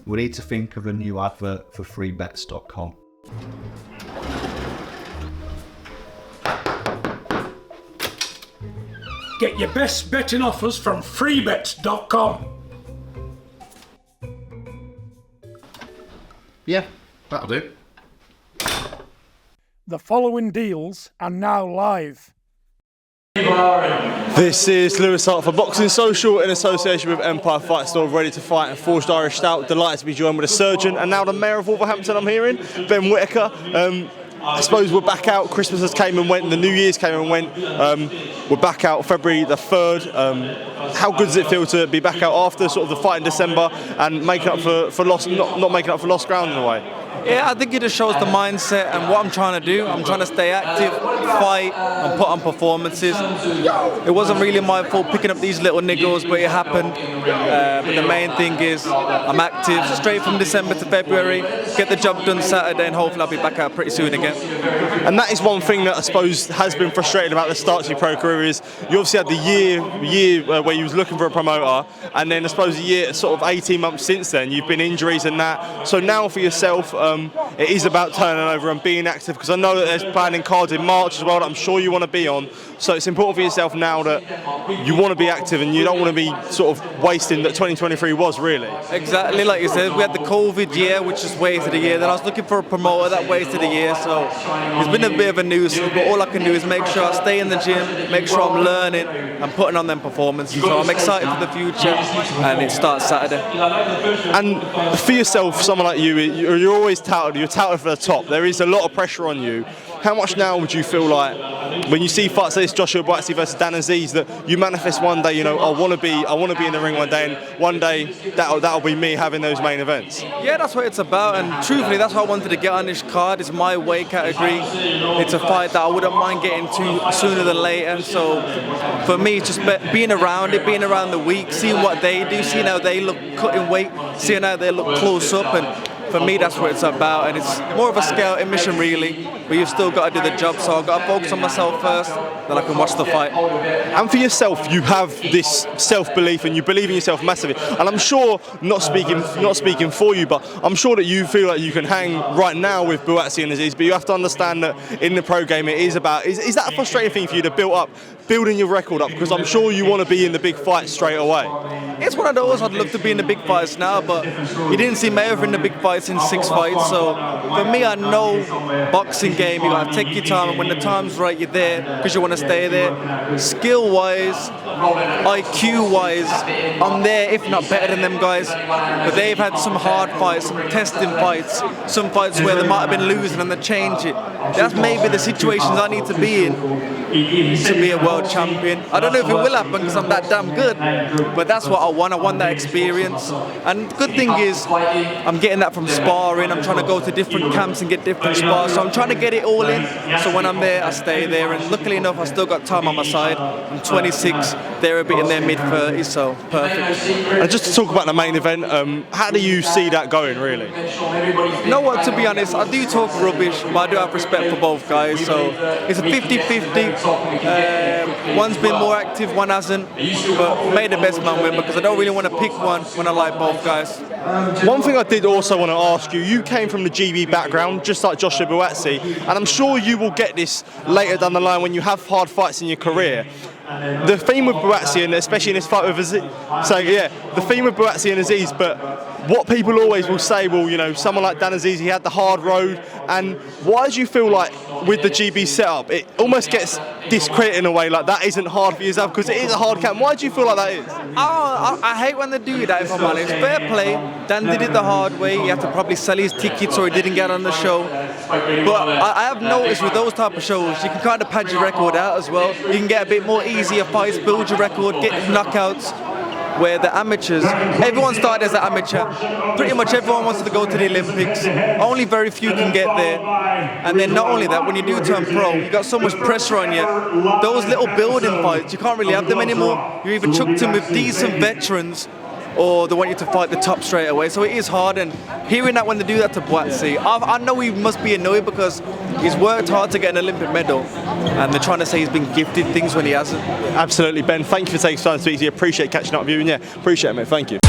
we need to think of a new advert for freebets.com. Get your best betting offers from freebets.com. Yeah, that'll do. The following deals are now live. This is Lewis Hart for Boxing Social in association with Empire Fight Store, ready to fight and Forged Irish Stout. Delighted to be joined with a surgeon and now the Mayor of Wolverhampton, I'm hearing, Ben Whittaker. I suppose we're back out. Christmas has came and went, and the New Year's came and went. We're back out February the 3rd. How good does it feel to be back out after sort of the fight in December and making up for lost, not making up for lost ground in a way? Yeah, I think it just shows the mindset and what I'm trying to do. I'm trying to stay active, fight, and put on performances. It wasn't really my fault picking up these little niggles, but it happened. But the main thing is I'm active, straight from December to February, get the job done Saturday, and hopefully I'll be back out pretty soon again. And that is one thing that I suppose has been frustrating about the start to your pro career is you obviously had the year where you was looking for a promoter, and then I suppose a year, sort of 18 months since then, you've been injuries and that. So now for yourself, it is about turning over and being active, because I know that there's planning cards in March as well that I'm sure you want to be on. So it's important for yourself now that you want to be active and you don't want to be sort of wasting that 2023 was really. Exactly, like you said, we had the COVID year, which just wasted a year. Then I was looking for a promoter that wasted a year. So it's been a bit of a nuisance, but all I can do is make sure I stay in the gym, make sure I'm learning and putting on them performances. So I'm excited for the future, and it starts Saturday. And for yourself, someone like you, you're always touted, you're touted for the top. There is a lot of pressure on you. How much now would you feel like when you see fights like this, Joshua Buatsi versus Dan Azeez, that you manifest one day, you know, I want to be in the ring one day, and one day that'll be me having those main events? Yeah, that's what it's about, and truthfully that's why I wanted to get on this card. It's my weight category. It's a fight that I wouldn't mind getting to sooner than later. So for me, it's just being around it, being around the week, seeing what they do, seeing how they look cutting weight, seeing how they look close up, and for me, that's what it's about, and it's more of a scouting mission, really, but you've still got to do the job, so I've got to focus on myself first, then I can watch the fight. And for yourself, you have this self-belief, and you believe in yourself massively, and I'm sure, not speaking for you, but I'm sure that you feel like you can hang right now with Buatsi and Azeez, but you have to understand that in the pro game, it is about, is that a frustrating thing for you to building your record up, because I'm sure you want to be in the big fights straight away? It's one of those, I'd love to be in the big fights now, but you didn't see me ever in the big fights in 6 fights, so for me, I know boxing game, you got to take your time, and when the time's right, you're there because you want to stay there. Skill-wise, IQ-wise, I'm there, if not better than them guys, but they've had some hard fights, some testing fights, some fights where they might have been losing and they change it. That's maybe the situations I need to be in to be a world champion. I don't know if it will happen because I'm that damn good, but that's what I want that experience. And the good thing is, I'm getting that from sparring. I'm trying to go to different camps and get different spars, so I'm trying to get it all in, so when I'm there, I stay there, and luckily enough, I still got time on my side. I'm 26, they're a bit in their mid-30s, so perfect. And just to talk about the main event, how do you see that going, really? You know what, to be honest, I do talk rubbish, but I do have respect for both guys, so it's a 50-50. One's been more active, one hasn't, but may the best man win, because I don't really want to pick one when I like both guys. One thing I did also want to ask you came from the GB background, just like Joshua Buatsi, and I'm sure you will get this later down the line when you have hard fights in your career. The theme with Buatsi, and especially in this fight with Azeez, so yeah, the theme with Buatsi and Azeez, but what people always will say, well, you know, someone like Dan Azeez, he had the hard road, and why do you feel like with the GB setup, it almost gets discredited in a way, like that isn't hard for yourself, because it is a hard camp? Why do you feel like that is? I hate when they do that, if I'm honest. Fair play, Dan did it the hard way, he had to probably sell his tickets or he didn't get on the show. But I have noticed with those type of shows, you can kind of pad your record out as well. You can get a bit more easier fights, build your record, get knockouts. Where the amateurs, everyone started as an amateur, pretty much everyone wants to go to the Olympics, only very few can get there, and then not only that, when you do turn pro, you got so much pressure on you, those little building fights, you can't really have them anymore, you're either chucked in with decent veterans, or they want you to fight the top straight away, so it is hard, and hearing that when they do that to Buatsi, I know he must be annoyed because he's worked hard to get an Olympic medal, and they're trying to say he's been gifted things when he hasn't. Absolutely, Ben, thank you for taking time to speak to you, appreciate catching up with you, and yeah, appreciate it, mate, thank you.